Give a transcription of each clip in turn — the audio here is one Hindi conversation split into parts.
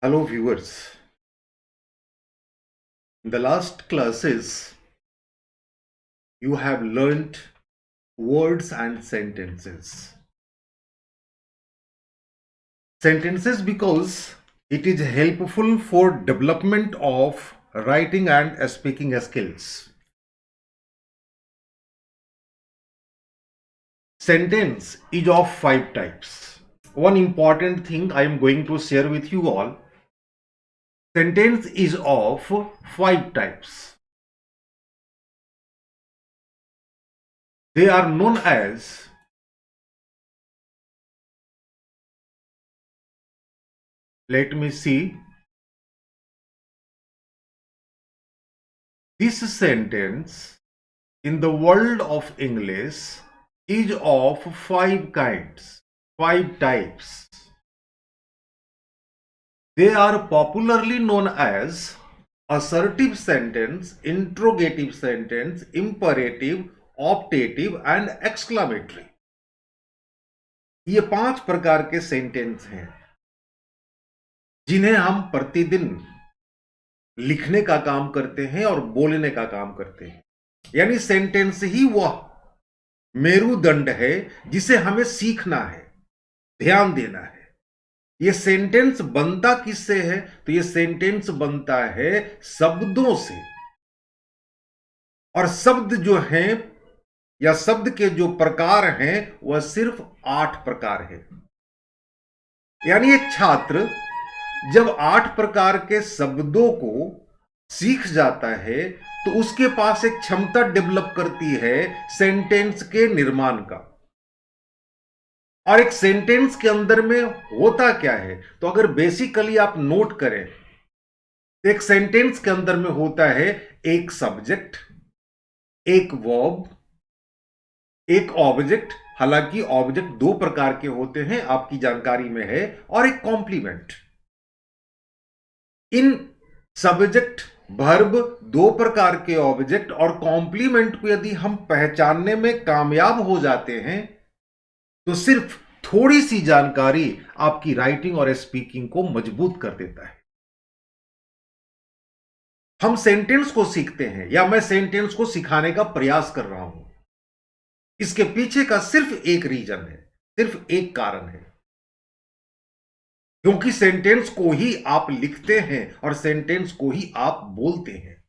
Hello viewers. In the last classes, you have learnt words and sentences. Sentences because it is helpful for development of writing and speaking skills. Sentence is of 5 types. One important thing I am going to share with you all. Sentence is of 5 types. They are known as let me see. This sentence in the world of English is of 5 kinds, 5 types. They are popularly known as assertive sentence, interrogative sentence, imperative, optative and exclamatory. ये 5 प्रकार के सेंटेंस हैं जिन्हें हम प्रतिदिन लिखने का काम करते हैं और बोलने का काम करते हैं। यानी सेंटेंस ही वह मेरुदंड है जिसे हमें सीखना है, ध्यान देना है। ये सेंटेंस बनता किससे है? तो ये सेंटेंस बनता है शब्दों से, और शब्द जो हैं या शब्द के जो प्रकार हैं वह सिर्फ 8 प्रकार है। यानी एक छात्र जब 8 प्रकार के शब्दों को सीख जाता है तो उसके पास एक क्षमता डेवलप करती है सेंटेंस के निर्माण का। और एक सेंटेंस के अंदर में होता क्या है? तो अगर बेसिकली आप नोट करें तो एक सेंटेंस के अंदर में होता है एक सब्जेक्ट, एक वर्ब, एक ऑब्जेक्ट। हालांकि ऑब्जेक्ट 2 प्रकार के होते हैं, आपकी जानकारी में है, और एक कॉम्प्लीमेंट। इन सब्जेक्ट, वर्ब, 2 प्रकार के ऑब्जेक्ट और कॉम्प्लीमेंट को यदि हम पहचानने में कामयाब हो जाते हैं तो सिर्फ थोड़ी सी जानकारी आपकी राइटिंग और स्पीकिंग को मजबूत कर देता है। हम सेंटेंस को सीखते हैं, या मैं सेंटेंस को सिखाने का प्रयास कर रहा हूं, इसके पीछे का सिर्फ एक रीजन है, सिर्फ एक कारण है। क्योंकि सेंटेंस को ही आप लिखते हैं और सेंटेंस को ही आप बोलते हैं।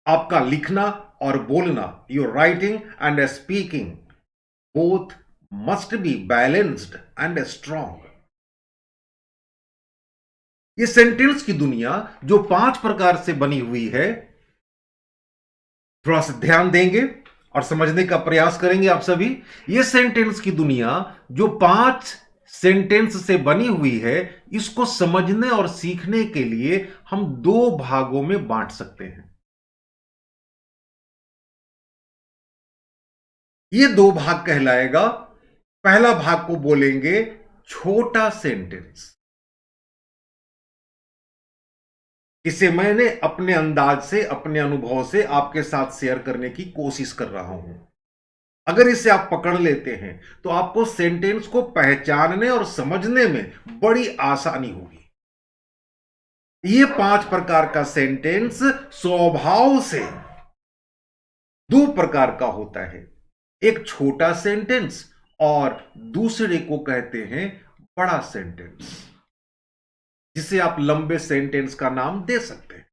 आपका लिखना और बोलना, your writing and speaking, both must be balanced and strong. ये सेंटेंस की दुनिया जो 5 प्रकार से बनी हुई है, थोड़ा सा ध्यान देंगे और समझने का प्रयास करेंगे आप सभी। ये सेंटेंस की दुनिया जो 5 सेंटेंस से बनी हुई है, इसको समझने और सीखने के लिए हम 2 भागों में बांट सकते हैं। ये 2 भाग कहलाएगा। पहला भाग को बोलेंगे छोटा सेंटेंस, इसे मैंने अपने अंदाज से, अपने अनुभव से आपके साथ शेयर करने की कोशिश कर रहा हूं। अगर इसे आप पकड़ लेते हैं तो आपको सेंटेंस को पहचानने और समझने में बड़ी आसानी होगी। ये 5 प्रकार का सेंटेंस स्वभाव से 2 प्रकार का होता है। एक छोटा सेंटेंस और दूसरे को कहते हैं बड़ा सेंटेंस, जिसे आप लंबे सेंटेंस का नाम दे सकते हैं।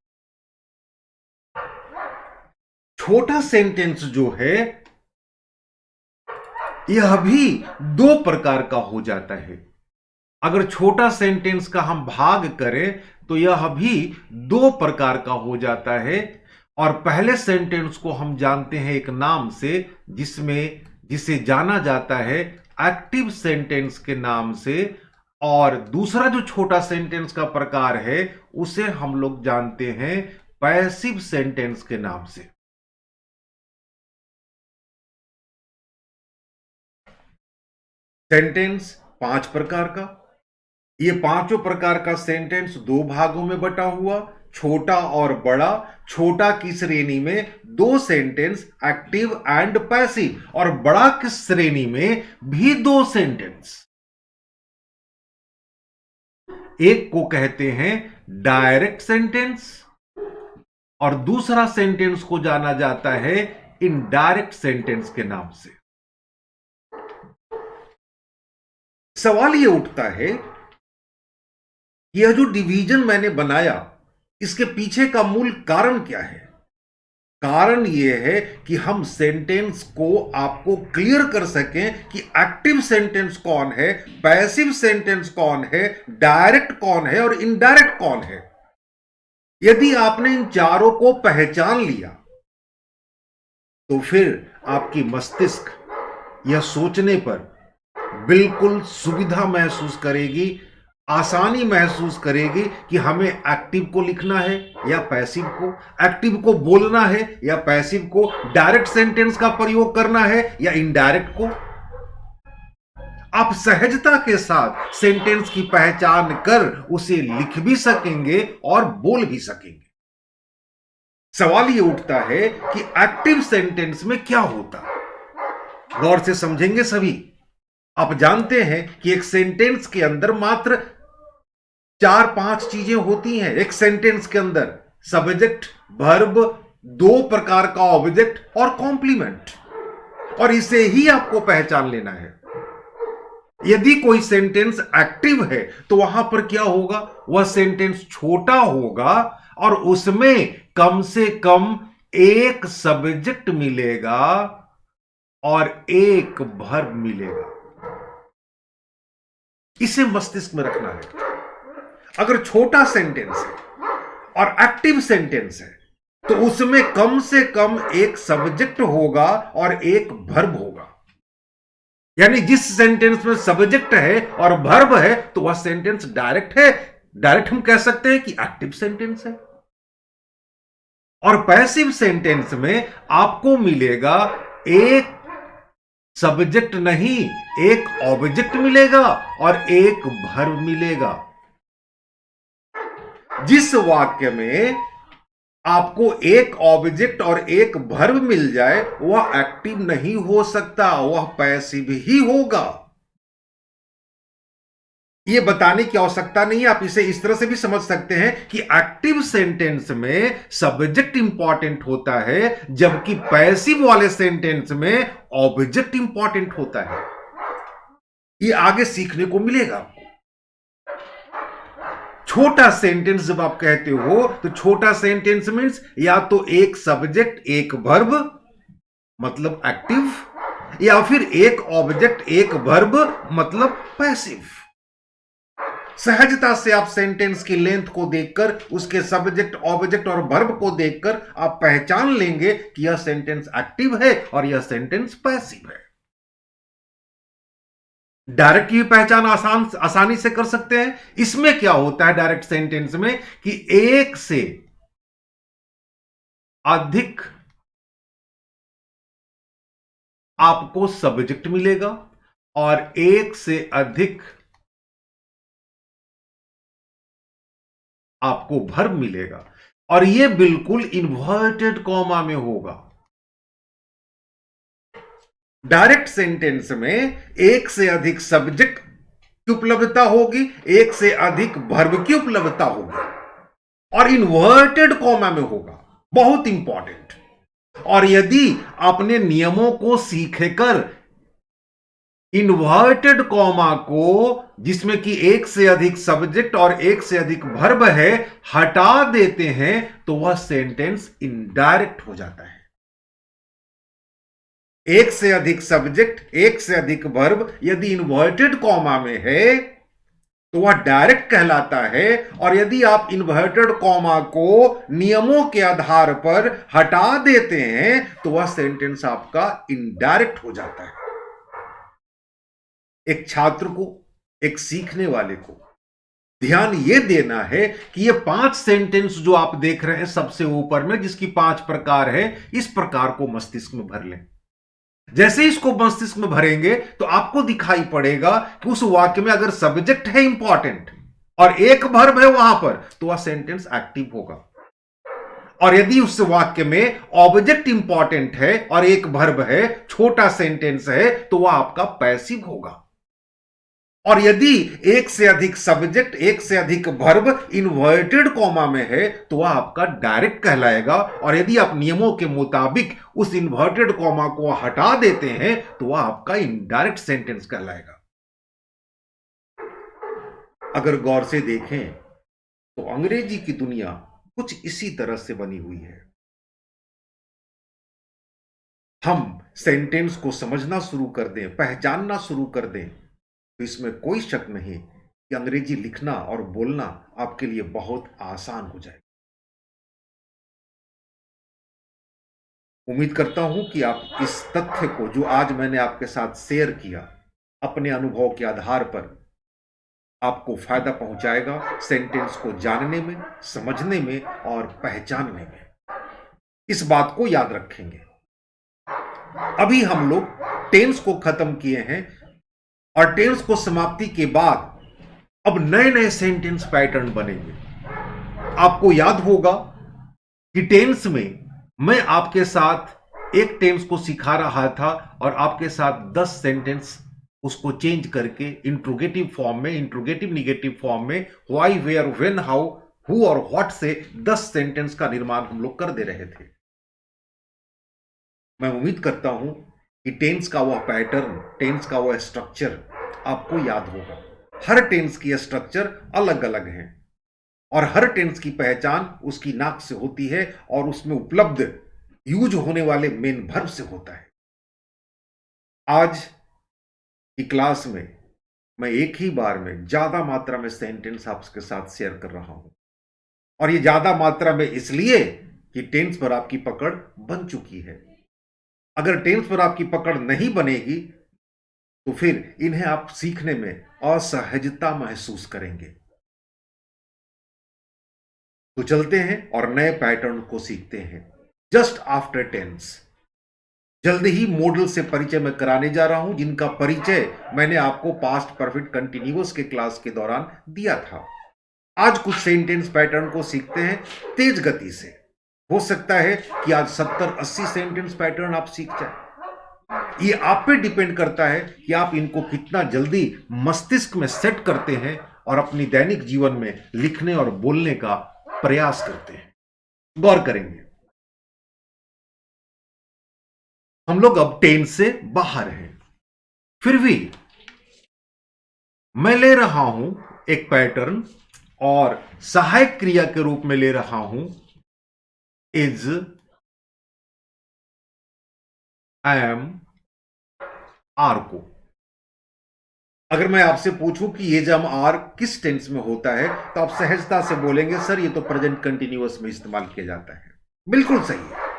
छोटा सेंटेंस जो है यह भी 2 प्रकार का हो जाता है। अगर छोटा सेंटेंस का हम भाग करें तो यह भी 2 प्रकार का हो जाता है। और पहले सेंटेंस को हम जानते हैं एक नाम से, जिसे जाना जाता है एक्टिव सेंटेंस के नाम से, और दूसरा जो छोटा सेंटेंस का प्रकार है उसे हम लोग जानते हैं पैसिव सेंटेंस के नाम से। सेंटेंस 5 प्रकार का। ये 5 प्रकार का सेंटेंस 2 भागों में बटा हुआ, छोटा और बड़ा। छोटा की श्रेणी में 2 सेंटेंस एक्टिव एंड पैसिव, और बड़ा की श्रेणी में भी 2 सेंटेंस। एक को कहते हैं डायरेक्ट सेंटेंस और दूसरा सेंटेंस को जाना जाता है इनडायरेक्ट सेंटेंस के नाम से। सवाल यह उठता है, यह जो डिवीजन मैंने बनाया इसके पीछे का मूल कारण क्या है? कारण यह है कि हम सेंटेंस को आपको क्लियर कर सकें कि एक्टिव सेंटेंस कौन है, पैसिव सेंटेंस कौन है, डायरेक्ट कौन है और इनडायरेक्ट कौन है। यदि आपने इन चारों को पहचान लिया तो फिर आपकी मस्तिष्क यह सोचने पर बिल्कुल सुविधा महसूस करेगी, आसानी महसूस करेगी कि हमें एक्टिव को लिखना है या पैसिव को, एक्टिव को बोलना है या पैसिव को, डायरेक्ट सेंटेंस का प्रयोग करना है या इनडायरेक्ट को। आप सहजता के साथ सेंटेंस की पहचान कर उसे लिख भी सकेंगे और बोल भी सकेंगे। सवाल यह उठता है कि एक्टिव सेंटेंस में क्या होता है। गौर से समझेंगे सभी। आप जानते हैं कि एक सेंटेंस के अंदर मात्र 4-5 चीजें होती हैं। एक सेंटेंस के अंदर सब्जेक्ट, वर्ब, 2 प्रकार का ऑब्जेक्ट और कॉम्प्लीमेंट, और इसे ही आपको पहचान लेना है। यदि कोई सेंटेंस एक्टिव है तो वहां पर क्या होगा, वह सेंटेंस छोटा होगा और उसमें कम से कम एक सब्जेक्ट मिलेगा और एक वर्ब मिलेगा। इसे मस्तिष्क में रखना है। अगर छोटा सेंटेंस है और एक्टिव सेंटेंस है तो उसमें कम से कम एक सब्जेक्ट होगा और एक वर्ब होगा। यानी जिस सेंटेंस में सब्जेक्ट है और वर्ब है तो वह सेंटेंस डायरेक्ट है। डायरेक्ट हम कह सकते हैं कि एक्टिव सेंटेंस है। और पैसिव सेंटेंस में आपको मिलेगा एक सब्जेक्ट नहीं, एक ऑब्जेक्ट मिलेगा और एक वर्ब मिलेगा। जिस वाक्य में आपको एक ऑब्जेक्ट और एक वर्ब मिल जाए वह एक्टिव नहीं हो सकता, वह पैसिव ही होगा। यह बताने की आवश्यकता नहीं है, आप इसे इस तरह से भी समझ सकते हैं कि एक्टिव सेंटेंस में सब्जेक्ट इंपॉर्टेंट होता है जबकि पैसिव वाले सेंटेंस में ऑब्जेक्ट इंपॉर्टेंट होता है। यह आगे सीखने को मिलेगा। छोटा सेंटेंस जब आप कहते हो तो छोटा सेंटेंस मीन्स या तो एक सब्जेक्ट एक वर्ब मतलब एक्टिव, या फिर एक ऑब्जेक्ट एक वर्ब मतलब पैसिव। सहजता से आप सेंटेंस की लेंथ को देखकर, उसके सब्जेक्ट ऑब्जेक्ट और वर्ब को देखकर आप पहचान लेंगे कि यह सेंटेंस एक्टिव है और यह सेंटेंस पैसिव है। डायरेक्ट की पहचान आसानी से कर सकते हैं। इसमें क्या होता है डायरेक्ट सेंटेंस में कि एक से अधिक आपको सब्जेक्ट मिलेगा और एक से अधिक आपको वर्ब मिलेगा, और यह बिल्कुल इन्वर्टेड कॉमा में होगा। डायरेक्ट सेंटेंस में एक से अधिक सब्जेक्ट की उपलब्धता होगी, एक से अधिक वर्ब की उपलब्धता होगी और इन्वर्टेड कॉमा में होगा। बहुत इंपॉर्टेंट। और यदि आपने नियमों को सीखकर इन्वर्टेड कॉमा को, जिसमें कि एक से अधिक सब्जेक्ट और एक से अधिक वर्ब है, हटा देते हैं तो वह सेंटेंस इनडायरेक्ट हो जाता है। एक से अधिक सब्जेक्ट एक से अधिक वर्ब यदि इन्वर्टेड कॉमा में है तो वह डायरेक्ट कहलाता है, और यदि आप इन्वर्टेड कॉमा को नियमों के आधार पर हटा देते हैं तो वह सेंटेंस आपका इनडायरेक्ट हो जाता है। एक छात्र को, एक सीखने वाले को ध्यान यह देना है कि ये 5 सेंटेंस जो आप देख रहे हैं सबसे ऊपर में, जिसकी 5 प्रकार है, इस प्रकार को मस्तिष्क में भर लें। जैसे इसको मस्तिष्क में भरेंगे तो आपको दिखाई पड़ेगा कि उस वाक्य में अगर सब्जेक्ट है इंपॉर्टेंट और एक वर्ब है वहां पर तो वह सेंटेंस एक्टिव होगा, और यदि उस वाक्य में ऑब्जेक्ट इंपॉर्टेंट है और एक वर्ब है, छोटा सेंटेंस है, तो वह आपका पैसिव होगा। और यदि एक से अधिक सब्जेक्ट, एक से अधिक वर्ब इन्वर्टेड कॉमा में है तो वह आपका डायरेक्ट कहलाएगा, और यदि आप नियमों के मुताबिक उस इन्वर्टेड कॉमा को हटा देते हैं तो वह आपका इनडायरेक्ट सेंटेंस कहलाएगा। अगर गौर से देखें तो अंग्रेजी की दुनिया कुछ इसी तरह से बनी हुई है। हम सेंटेंस को समझना शुरू कर दें, पहचानना शुरू कर दें, तो इसमें कोई शक नहीं कि अंग्रेजी लिखना और बोलना आपके लिए बहुत आसान हो जाए। उम्मीद करता हूं कि आप इस तथ्य को, जो आज मैंने आपके साथ शेयर किया, अपने अनुभव के आधार पर आपको फायदा पहुंचाएगा सेंटेंस को जानने में, समझने में और पहचानने में। इस बात को याद रखेंगे। अभी हम लोग टेंस को खत्म किए हैं, और टेंस को समाप्ति के बाद अब नए नए सेंटेंस पैटर्न बनेंगे। आपको याद होगा कि टेंस में मैं आपके साथ एक टेंस को सिखा रहा था और आपके साथ 10 सेंटेंस उसको चेंज करके इंट्रोगेटिव फॉर्म में, इंट्रोगेटिव निगेटिव फॉर्म में, why, where, when, how, who और व्हाट से 10 सेंटेंस का निर्माण हम लोग कर दे रहे थे। मैं उम्मीद करता हूं कि टेंस का वह पैटर्न, टेंस का वह स्ट्रक्चर आपको याद होगा। हर टेंस की स्ट्रक्चर अलग अलग है, और हर टेंस की पहचान उसकी नाक से होती है और उसमें उपलब्ध यूज होने वाले मेन वर्ब से होता है। आज की क्लास में मैं एक ही बार में ज्यादा मात्रा में सेंटेंस आपके साथ शेयर कर रहा हूं, और ये ज्यादा मात्रा में इसलिए कि टेंस पर आपकी पकड़ बन चुकी है। अगर टेंस पर आपकी पकड़ नहीं बनेगी तो फिर इन्हें आप सीखने में असहजता महसूस करेंगे। तो चलते हैं और नए पैटर्न को सीखते हैं। जस्ट आफ्टर टेंस जल्द ही मॉडल से परिचय मैं कराने जा रहा हूं, जिनका परिचय मैंने आपको पास्ट परफेक्ट कंटिन्यूअस के क्लास के दौरान दिया था। आज कुछ सेंटेंस पैटर्न को सीखते हैं तेज गति से। हो सकता है कि आज 70-80 सेंटेंस पैटर्न आप सीख जाए। ये आप पे डिपेंड करता है कि आप इनको कितना जल्दी मस्तिष्क में सेट करते हैं और अपनी दैनिक जीवन में लिखने और बोलने का प्रयास करते हैं। गौर करेंगे, हम लोग अब टेंस से बाहर हैं, फिर भी मैं ले रहा हूं एक पैटर्न और सहायक क्रिया के रूप में ले रहा हूं इज, एम, आर को। अगर मैं आपसे पूछूं कि ये जम आर किस टेंस में होता है तो आप सहजता से बोलेंगे सर ये तो प्रेजेंट कंटिन्यूअस में इस्तेमाल किया जाता है। बिल्कुल सही है।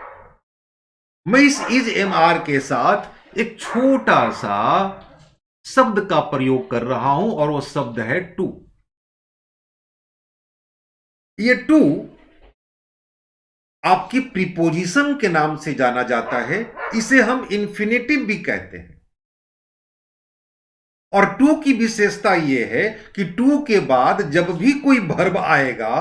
मैं इस इज एम आर के साथ एक छोटा सा शब्द का प्रयोग कर रहा हूं और वो शब्द है टू। ये टू आपकी प्रीपोजिशन के नाम से जाना जाता है। इसे हम इंफिनिटिव भी कहते हैं। और टू की विशेषता यह है कि टू के बाद जब भी कोई वर्ब आएगा,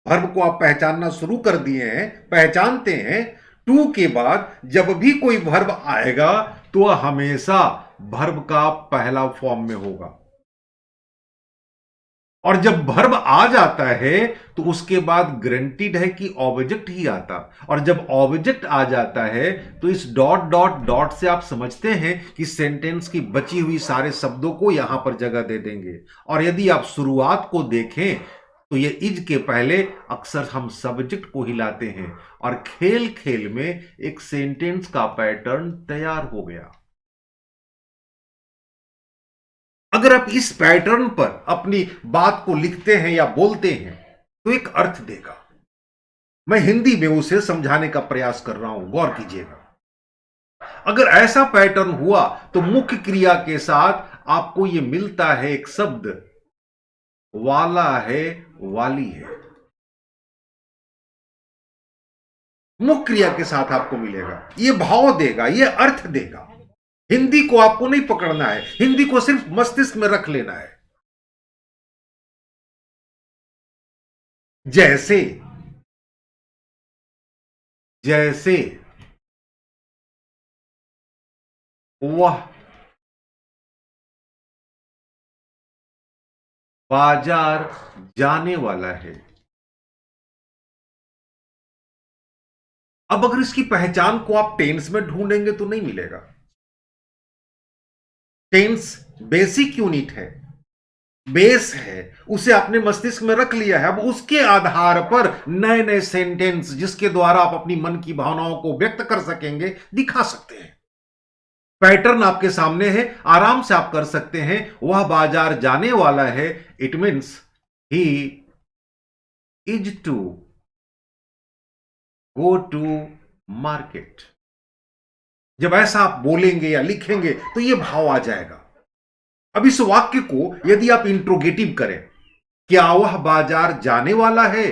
वर्ब को आप पहचानना शुरू कर दिए हैं, पहचानते हैं, टू के बाद जब भी कोई वर्ब आएगा तो वह हमेशा वर्ब का पहला फॉर्म में होगा। और जब वर्ब आ जाता है तो उसके बाद गारंटीड है कि ऑब्जेक्ट ही आता। और जब ऑब्जेक्ट आ जाता है तो इस डॉट डॉट डॉट से आप समझते हैं कि सेंटेंस की बची हुई सारे शब्दों को यहां पर जगह दे देंगे। और यदि आप शुरुआत को देखें तो ये इज के पहले अक्सर हम सब्जेक्ट को हिलाते हैं और खेल खेल में एक सेंटेंस का पैटर्न तैयार हो गया। अगर आप इस पैटर्न पर अपनी बात को लिखते हैं या बोलते हैं तो एक अर्थ देगा। मैं हिंदी में उसे समझाने का प्रयास कर रहा हूं, गौर कीजिएगा। अगर ऐसा पैटर्न हुआ तो मुख्य क्रिया के साथ आपको यह मिलता है एक शब्द, वाला है, वाली है। मुख्य क्रिया के साथ आपको मिलेगा, यह भाव देगा, यह अर्थ देगा। हिंदी को आपको नहीं पकड़ना है, हिंदी को सिर्फ मस्तिष्क में रख लेना है। जैसे जैसे वह, बाजार जाने वाला है। अब अगर इसकी पहचान को आप टेंस में ढूंढेंगे तो नहीं मिलेगा। टेंस बेसिक यूनिट है, बेस है, उसे आपने मस्तिष्क में रख लिया है। अब उसके आधार पर नए नए सेंटेंस जिसके द्वारा आप अपनी मन की भावनाओं को व्यक्त कर सकेंगे, दिखा सकते हैं। पैटर्न आपके सामने है, आराम से आप कर सकते हैं। वह बाजार जाने वाला है, it means he is to go to market. जब ऐसा आप बोलेंगे या लिखेंगे तो यह भाव आ जाएगा। अब इस वाक्य को यदि आप इंट्रोगेटिव करें, क्या वह बाजार जाने वाला है,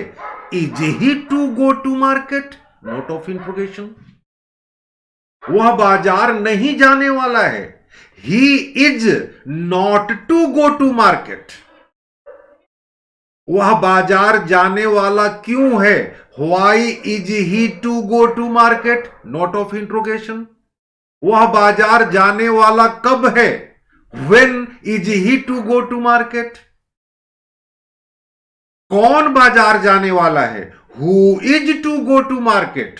is he to go to market, note of interrogation. वह बाजार नहीं जाने वाला है, he is not to go to market. वह बाजार जाने वाला क्यों है, why is he to go to market, note of interrogation. वह बाजार जाने वाला कब है, when is he to go to market. कौन बाजार जाने वाला है, who is to go to market.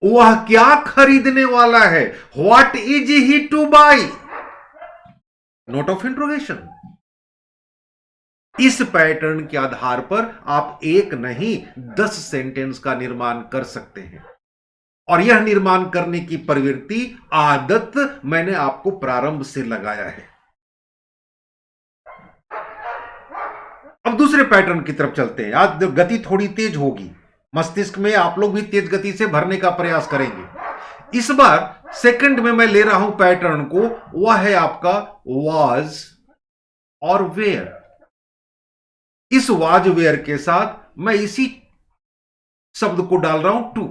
वह क्या खरीदने वाला है, what is he two by, note of interrogation. इस पैटर्न के आधार पर आप एक नहीं 10 सेंटेंस का निर्माण कर सकते हैं। और यह निर्माण करने की प्रवृत्ति, आदत मैंने आपको प्रारंभ से लगाया है। अब दूसरे पैटर्न की तरफ चलते हैं। आज गति थोड़ी तेज होगी, मस्तिष्क में आप लोग भी तेज गति से भरने का प्रयास करेंगे। इस बार सेकंड में मैं ले रहा हूं पैटर्न को, वह है आपका वाज और वेयर। इस वाज वेयर के साथ मैं इसी शब्द को डाल रहा हूं टू।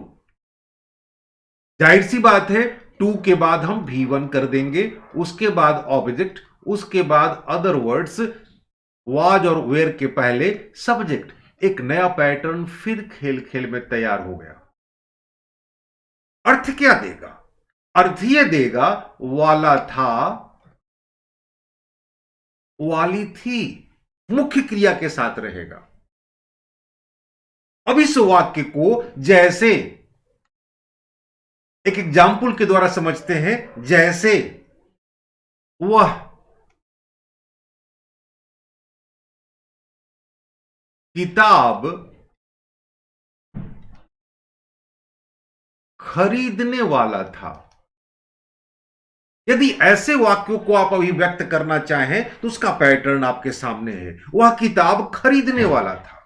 जाहिर सी बात है, टू के बाद हम V1 कर देंगे, उसके बाद ऑब्जेक्ट, उसके बाद अदर वर्ड्स, वाज और वेयर के पहले सब्जेक्ट। एक नया पैटर्न फिर खेल खेल में तैयार हो गया। अर्थ क्या देगा, अर्थ यह देगा वाला था, वाली थी, मुख्य क्रिया के साथ रहेगा। अब इस वाक्य को जैसे एक एग्जाम्पल के द्वारा समझते हैं। जैसे वह किताब खरीदने वाला था। यदि ऐसे वाक्यों को आप अभी व्यक्त करना चाहें तो उसका पैटर्न आपके सामने है, वह किताब खरीदने वाला था।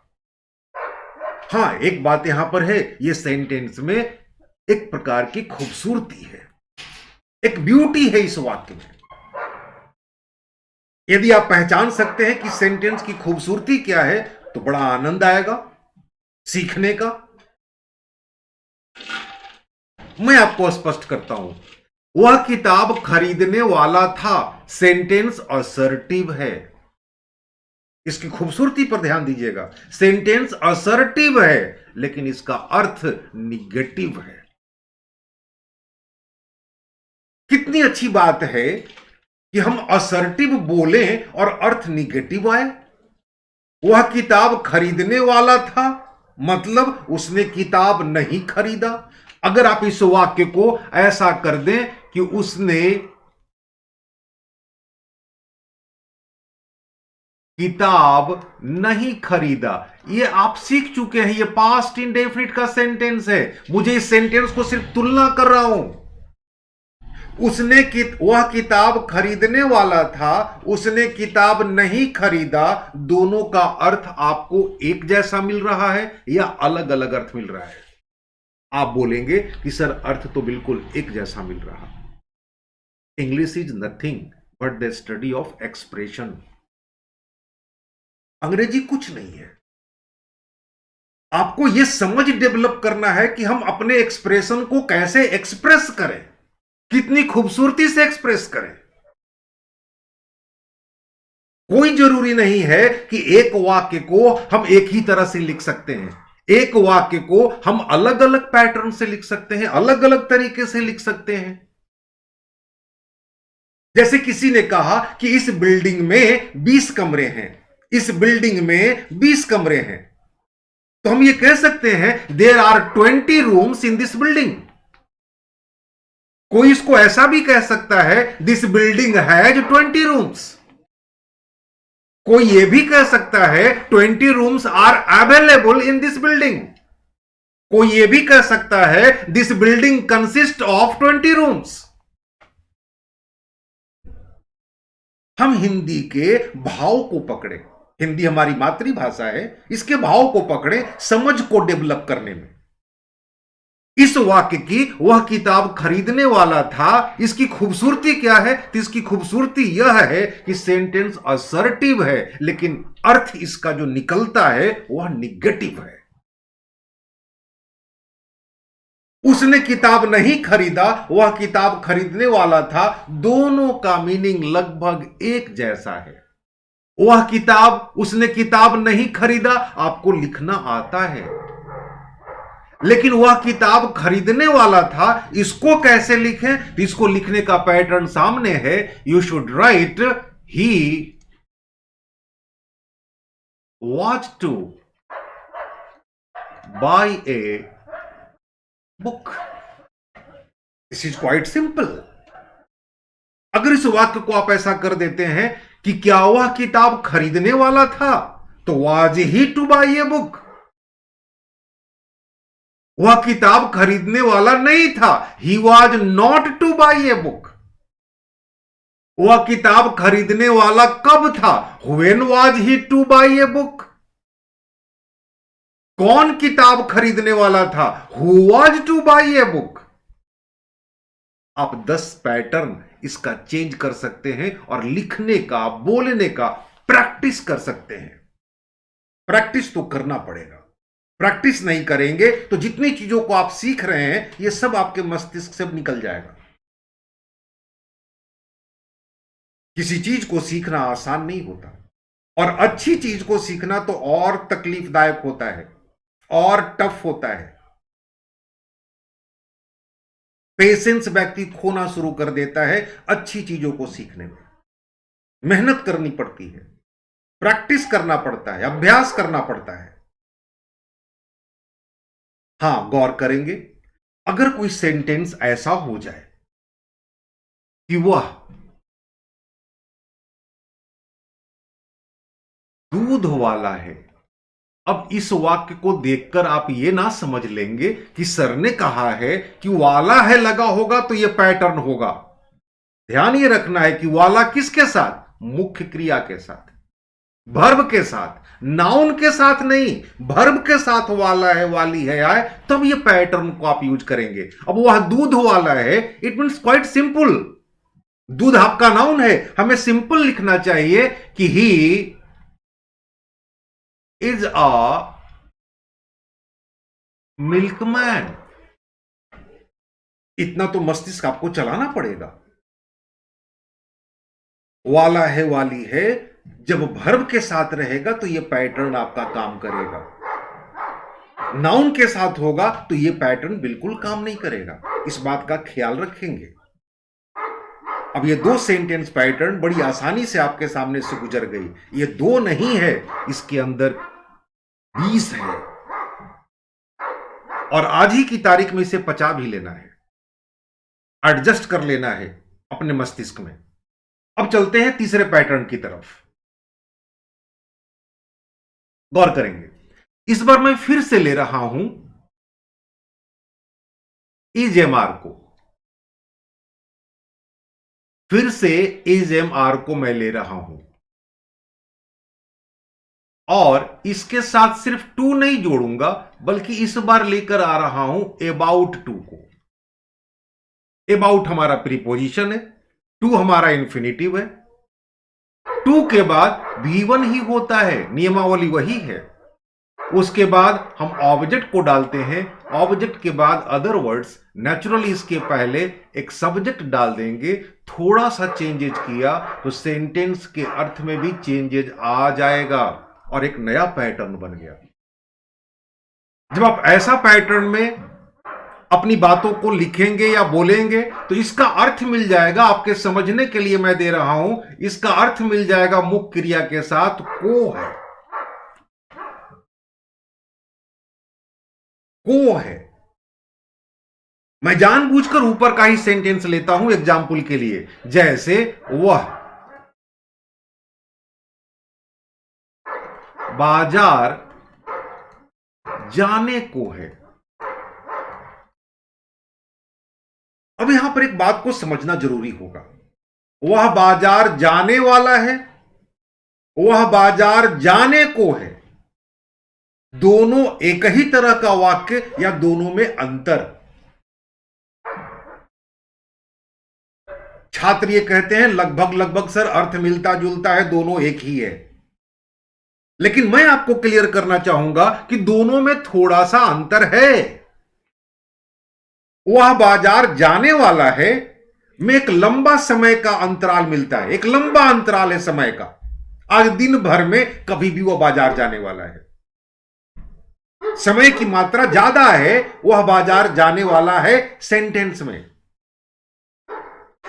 हां, एक बात यहां पर है, यह सेंटेंस में एक प्रकार की खूबसूरती है, एक ब्यूटी है इस वाक्य में। यदि आप पहचान सकते हैं कि सेंटेंस की खूबसूरती क्या है तो बड़ा आनंद आएगा सीखने का। मैं आपको स्पष्ट करता हूं, वह किताब खरीदने वाला था, सेंटेंस असर्टिव है। इसकी खूबसूरती पर ध्यान दीजिएगा। सेंटेंस असर्टिव है लेकिन इसका अर्थ निगेटिव है। कितनी अच्छी बात है कि हम असर्टिव बोलें और अर्थ निगेटिव आए। वह किताब खरीदने वाला था, मतलब उसने किताब नहीं खरीदा। अगर आप इस वाक्य को ऐसा कर दें कि उसने किताब नहीं खरीदा, ये आप सीख चुके हैं, ये पास्ट इंडेफिनिट का सेंटेंस है। मुझे इस सेंटेंस को सिर्फ तुलना कर रहा हूं। वह किताब खरीदने वाला था, उसने किताब नहीं खरीदा। दोनों का अर्थ आपको एक जैसा मिल रहा है या अलग अलग अर्थ मिल रहा है? आप बोलेंगे कि सर अर्थ तो बिल्कुल एक जैसा मिल रहा। English is nothing but the study of expression. अंग्रेजी कुछ नहीं है। आपको यह समझ डेवलप करना है कि हम अपने एक्सप्रेशन को कैसे एक्सप्रेस करें, कितनी खूबसूरती से एक्सप्रेस करें। कोई जरूरी नहीं है कि एक वाक्य को हम एक ही तरह से लिख सकते हैं। एक वाक्य को हम अलग अलग पैटर्न से लिख सकते हैं, अलग अलग तरीके से लिख सकते हैं। जैसे किसी ने कहा कि इस बिल्डिंग में 20 कमरे हैं, इस बिल्डिंग में 20 कमरे हैं, तो हम ये कह सकते हैं there are 20 rooms in this building. कोई इसको ऐसा भी कह सकता है दिस बिल्डिंग हैज 20 रूम्स। कोई यह भी कह सकता है 20 rooms are available in this building. कोई यह भी कह सकता है this building consist of 20 rooms. हम हिंदी के भाव को पकड़े, हिंदी हमारी मातृभाषा है, इसके भाव को पकड़े समझ को डेवलप करने में। इस वाक्य की वह किताब खरीदने वाला था, इसकी खूबसूरती क्या है? तो इसकी खूबसूरती यह है कि सेंटेंस असर्टिव है, लेकिन अर्थ इसका जो निकलता है वह निगेटिव है। उसने किताब नहीं खरीदा, वह किताब खरीदने वाला था, दोनों का मीनिंग लगभग एक जैसा है। वह किताब, उसने किताब नहीं खरीदा, आपको लिखना आता है, लेकिन वह किताब खरीदने वाला था, इसको कैसे लिखें? इसको लिखने का पैटर्न सामने है। You should write he was to buy a book. This is quite simple. अगर इस वाक्य को आप ऐसा कर देते हैं कि क्या वह किताब खरीदने वाला था, तो was he to buy a book. वह किताब खरीदने वाला नहीं था, he was not to buy a book. वह किताब खरीदने वाला कब था, when was he to buy a book. कौन किताब खरीदने वाला था, who was to buy a book. आप 10 पैटर्न इसका चेंज कर सकते हैं और लिखने का, बोलने का प्रैक्टिस कर सकते हैं। प्रैक्टिस तो करना पड़ेगा। प्रैक्टिस नहीं करेंगे तो जितनी चीजों को आप सीख रहे हैं ये सब आपके मस्तिष्क से निकल जाएगा। किसी चीज को सीखना आसान नहीं होता, और अच्छी चीज को सीखना तो और तकलीफदायक होता है और टफ होता है। पेशेंस व्यक्ति खोना शुरू कर देता है अच्छी चीजों को सीखने में। मेहनत करनी पड़ती है, प्रैक्टिस करना पड़ता है, अभ्यास करना पड़ता है। हां, गौर करेंगे, अगर कोई सेंटेंस ऐसा हो जाए कि वह दूध वाला है, अब इस वाक्य को देखकर आप यह ना समझ लेंगे कि सर ने कहा है कि वाला है लगा होगा तो यह पैटर्न होगा। ध्यान ये रखना है कि वाला किसके साथ? मुख्य क्रिया के साथ, वर्ब के साथ, नाउन के साथ नहीं, वर्ब के साथ वाला है, वाली है आए, तब ये पैटर्न को आप यूज करेंगे। अब वह दूध वाला है, इट मीन्स क्वाइट सिंपल। दूध आपका नाउन है, हमें सिंपल लिखना चाहिए कि ही इज अ मिल्कमैन। इतना तो मस्तिष्क आपको चलाना पड़ेगा। वाला है, वाली है, जब वर्ब के साथ रहेगा तो यह पैटर्न आपका काम करेगा। नाउन के साथ होगा तो यह पैटर्न बिल्कुल काम नहीं करेगा। इस बात का ख्याल रखेंगे। अब ये 2 सेंटेंस पैटर्न बड़ी आसानी से आपके सामने से गुजर गई। ये 2 नहीं है, इसके अंदर 20 है, और आज ही की तारीख में इसे पचा भी लेना है, एडजस्ट कर लेना है अपने मस्तिष्क में। अब चलते हैं तीसरे पैटर्न की तरफ, गौर करेंगे। इस बार मैं फिर से ले रहा हूं इज एम आर को, फिर से इज एम आर को मैं ले रहा हूं, और इसके साथ सिर्फ टू नहीं जोड़ूंगा, बल्कि इस बार लेकर आ रहा हूं अबाउट टू को। अबाउट हमारा प्रीपोजिशन है, टू हमारा इंफिनिटिव है। टू के बाद V1 ही होता है, नियमावली वही है। उसके बाद हम ऑब्जेक्ट को डालते हैं, ऑब्जेक्ट के बाद अदर वर्ड्स, नेचुरली इसके पहले एक सब्जेक्ट डाल देंगे। थोड़ा सा चेंजेज किया तो सेंटेंस के अर्थ में भी चेंजेज आ जाएगा और एक नया पैटर्न बन गया। जब आप ऐसा पैटर्न में अपनी बातों को लिखेंगे या बोलेंगे तो इसका अर्थ मिल जाएगा। आपके समझने के लिए मैं दे रहा हूं, इसका अर्थ मिल जाएगा मुख्य क्रिया के साथ को है। को है। मैं जानबूझकर ऊपर का ही सेंटेंस लेता हूं एग्जाम्पल के लिए, जैसे वह बाजार जाने को है। अब यहां पर एक बात को समझना जरूरी होगा, वह बाजार जाने वाला है, वह बाजार जाने को है, दोनों एक ही तरह का वाक्य या दोनों में अंतर। छात्र ये कहते हैं लगभग लगभग सर अर्थ मिलता जुलता है, दोनों एक ही है। लेकिन मैं आपको क्लियर करना चाहूंगा कि दोनों में थोड़ा सा अंतर है। वह बाजार जाने वाला है में एक लंबा समय का अंतराल मिलता है, एक लंबा अंतराल है समय का। आज दिन भर में कभी भी वह बाजार जाने वाला है, समय की मात्रा ज्यादा है, वह बाजार जाने वाला है सेंटेंस में।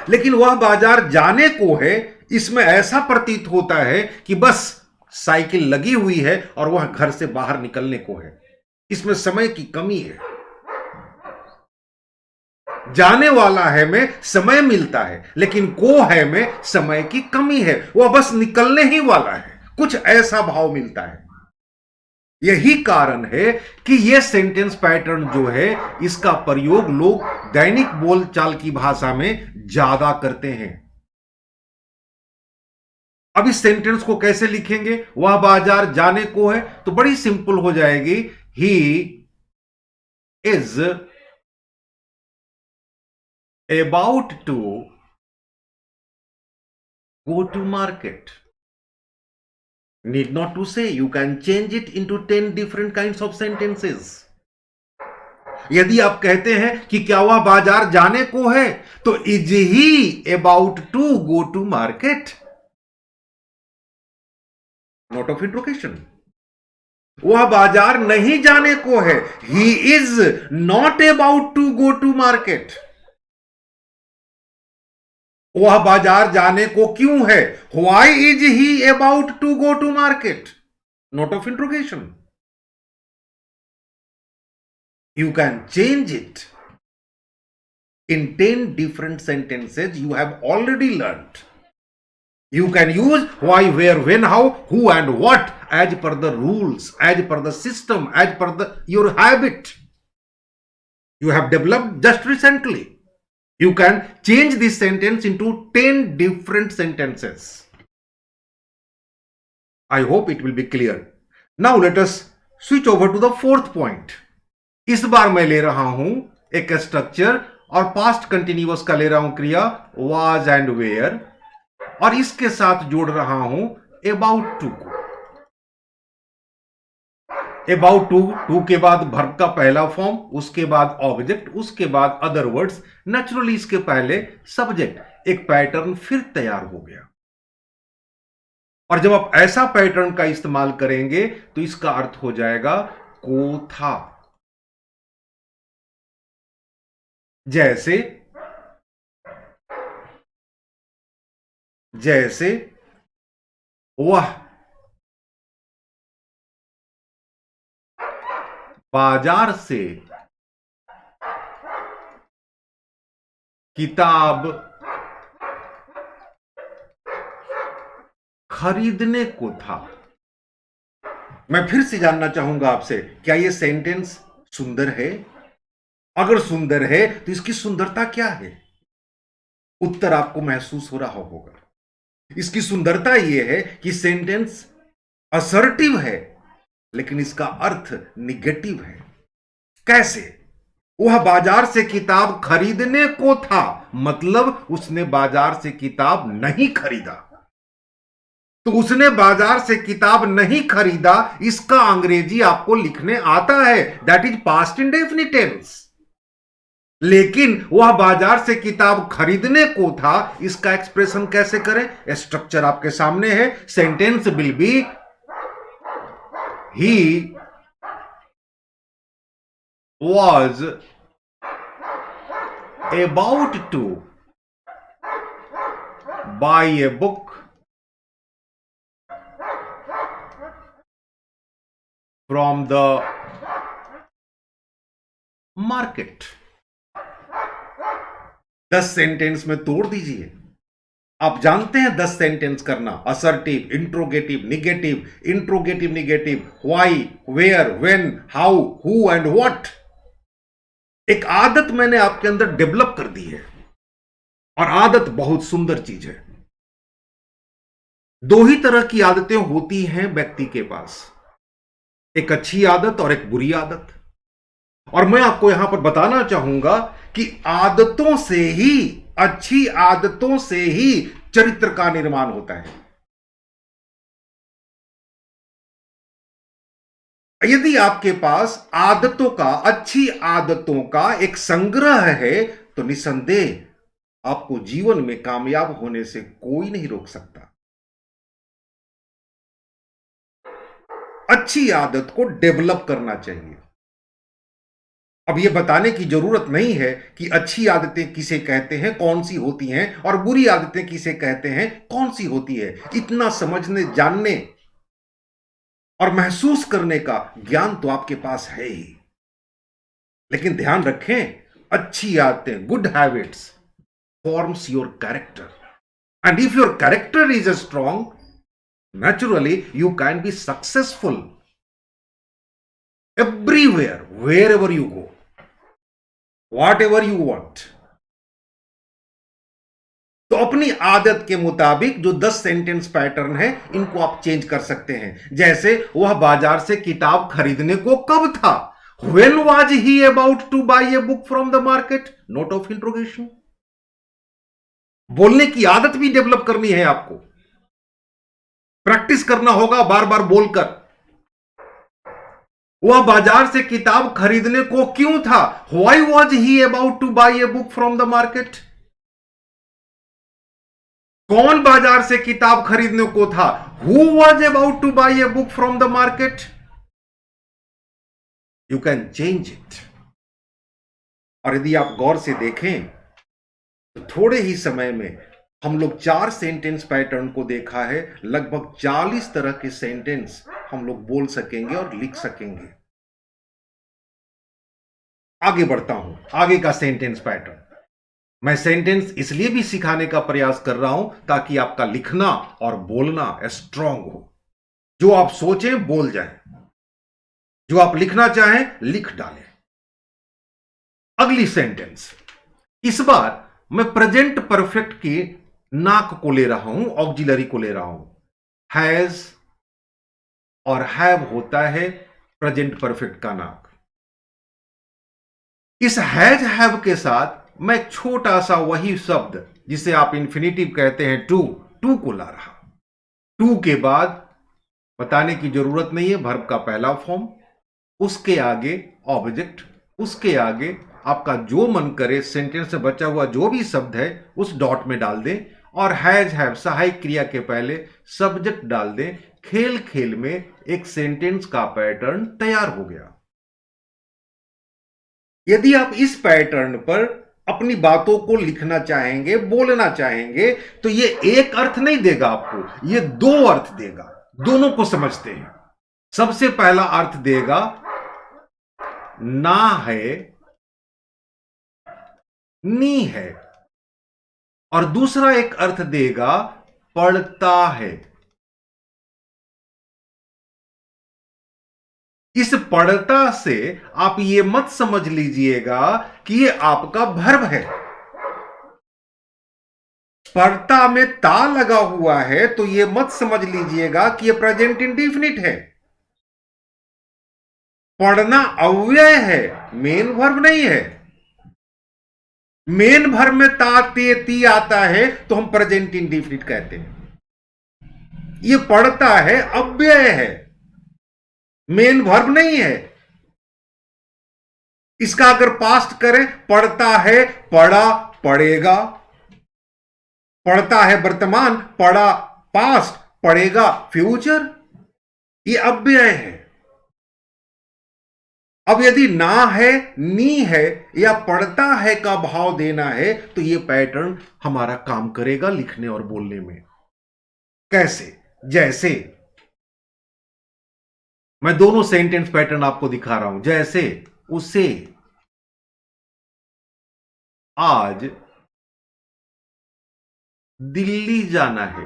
लेकिन वह बाजार जाने को है, इसमें ऐसा प्रतीत होता है कि बस साइकिल लगी हुई है और वह घर से बाहर निकलने को है। इसमें समय की कमी है। जाने वाला है में समय मिलता है, लेकिन को है में समय की कमी है, वह बस निकलने ही वाला है, कुछ ऐसा भाव मिलता है। यही कारण है कि यह सेंटेंस पैटर्न जो है, इसका प्रयोग लोग दैनिक बोलचाल की भाषा में ज्यादा करते हैं। अब इस सेंटेंस को कैसे लिखेंगे? वह बाजार जाने को है तो बड़ी सिंपल हो जाएगी, he is about to go to market. Need not to say, you can change it into 10 different kinds of sentences. यदि आप कहते हैं कि क्या वह बाजार जाने को है, तो is he about to go to market? Note of interrogation. वह बाजार नहीं जाने को है, he is not about to go to market. वह बाजार जाने को क्यों है? Why is he about to go to market? Note of interrogation. You can change it in 10 different sentences you have already learned. You can use why, where, when, how, who and what as per the rules, as per the system, as per your habit you have developed just recently. You can change this sentence into 10 different sentences. I hope it will be clear. Now let us switch over to the fourth point. इस बार मैं ले रहा हूं एक स्ट्रक्चर और पास्ट कंटिन्यूअस का ले रहा हूं क्रिया वाज एंड वेयर, और इसके साथ जोड़ रहा हूं अबाउट टू को। अबाउट टू के बाद वर्ब का पहला फॉर्म, उसके बाद ऑब्जेक्ट, उसके बाद अदर वर्ड्स, नेचुरली इसके पहले सब्जेक्ट। एक पैटर्न फिर तैयार हो गया। और जब आप ऐसा पैटर्न का इस्तेमाल करेंगे तो इसका अर्थ हो जाएगा को था। जैसे जैसे वह बाजार से किताब खरीदने को था। मैं फिर से जानना चाहूंगा आपसे, क्या यह सेंटेंस सुंदर है? अगर सुंदर है तो इसकी सुंदरता क्या है? उत्तर आपको महसूस हो रहा होगा। इसकी सुंदरता यह है कि सेंटेंस असर्टिव है, लेकिन इसका अर्थ निगेटिव है। कैसे? वह बाजार से किताब खरीदने को था, मतलब उसने बाजार से किताब नहीं खरीदा। तो उसने बाजार से किताब नहीं खरीदा, इसका अंग्रेजी आपको लिखने आता है, that is past indefinite tense. लेकिन वह बाजार से किताब खरीदने को था, इसका एक्सप्रेशन कैसे करें? स्ट्रक्चर आपके सामने है। Sentence will B he was about to buy a book from the market। 10 sentence में तोड़ दीजिए। आप जानते हैं 10 सेंटेंस करना, assertive, interrogative negative, why, where, when, how, who and what. एक आदत मैंने आपके अंदर डेवलप कर दी है, और आदत बहुत सुंदर चीज है। दो ही तरह की आदतें होती हैं व्यक्ति के पास, एक अच्छी आदत और एक बुरी आदत। और मैं आपको यहां पर बताना चाहूंगा कि आदतों से ही, अच्छी आदतों से ही चरित्र का निर्माण होता है। यदि आपके पास आदतों का, अच्छी आदतों का एक संग्रह है, तो निसंदेह आपको जीवन में कामयाब होने से कोई नहीं रोक सकता। अच्छी आदत को डेवलप करना चाहिए। अब यह बताने की जरूरत नहीं है कि अच्छी आदतें किसे कहते हैं, कौन सी होती हैं, और बुरी आदतें किसे कहते हैं, कौन सी होती है। इतना समझने, जानने और महसूस करने का ज्ञान तो आपके पास है ही। लेकिन ध्यान रखें, अच्छी आदतें, good habits forms your character, and if your character is strong, naturally you can be successful everywhere, wherever you go, whatever you want। तो अपनी आदत के मुताबिक जो 10 सेंटेंस पैटर्न है, इनको आप चेंज कर सकते हैं। जैसे वह बाजार से किताब खरीदने को कब था, when was he about to buy a book from the market, note of interrogation। बोलने की आदत भी डेवलप करनी है आपको, प्रैक्टिस करना होगा बार बार बोलकर। वह बाजार से किताब खरीदने को क्यों था, why was he about to buy a book from the market. कौन बाजार से किताब खरीदने को था, who was about to buy a book from the market. You can change it. और यदि आप गौर से देखें तो थोड़े ही समय में हम लोग 4 सेंटेंस पैटर्न को देखा है, लगभग 40 तरह के सेंटेंस हम लोग बोल सकेंगे और लिख सकेंगे। आगे बढ़ता हूं, आगे का सेंटेंस पैटर्न। मैं सेंटेंस इसलिए भी सिखाने का प्रयास कर रहा हूं ताकि आपका लिखना और बोलना स्ट्रांग हो। जो आप सोचें बोल जाए, जो आप लिखना चाहें लिख डालें। अगली सेंटेंस, इस बार मैं प्रेजेंट परफेक्ट की नाक को ले रहा हूं, ऑक्सिलरी को ले रहा हूं। हैज और हैव होता है प्रेजेंट परफेक्ट का नाक। इस हैज हैव के साथ मैं एक छोटा सा वही शब्द जिसे आप इंफिनिटिव कहते हैं, टू को ला रहा। टू के बाद बताने की जरूरत नहीं है, वर्ब का पहला फॉर्म, उसके आगे ऑब्जेक्ट, उसके आगे आपका जो मन करे सेंटेंस से बचा हुआ जो भी शब्द है उस डॉट में डाल दें, और हैज हैव सहायक क्रिया के पहले सब्जेक्ट डाल दें। खेल खेल में एक सेंटेंस का पैटर्न तैयार हो गया। यदि आप इस पैटर्न पर अपनी बातों को लिखना चाहेंगे, बोलना चाहेंगे, तो ये एक अर्थ नहीं देगा आपको, ये 2 अर्थ देगा। दोनों को समझते हैं। सबसे पहला अर्थ देगा ना है, नी है, और दूसरा एक अर्थ देगा पढ़ता है। इस पढ़ता से आप ये मत समझ लीजिएगा कि ये आपका वर्ब है। पढ़ता में ता लगा हुआ है तो ये मत समझ लीजिएगा कि ये प्रेजेंट इंडेफिनिट है। पढ़ना अव्यय है, मेन वर्ब नहीं है। मेन वर्ब में ता ते ती आता है तो हम प्रेजेंट इंडेफिनिट कहते हैं। ये पढ़ता है अव्यय है, मेन वर्ब नहीं है। इसका अगर पास्ट करें, पढ़ता है पढ़ा, पढ़ेगा। पढ़ता है वर्तमान, पढ़ा पास्ट, पढ़ेगा फ्यूचर। ये अव्यय है। अब यदि ना है, नी है या पढ़ता है का भाव देना है तो यह पैटर्न हमारा काम करेगा लिखने और बोलने में। कैसे? जैसे मैं दोनों सेंटेंस पैटर्न आपको दिखा रहा हूं। जैसे उसे आज दिल्ली जाना है,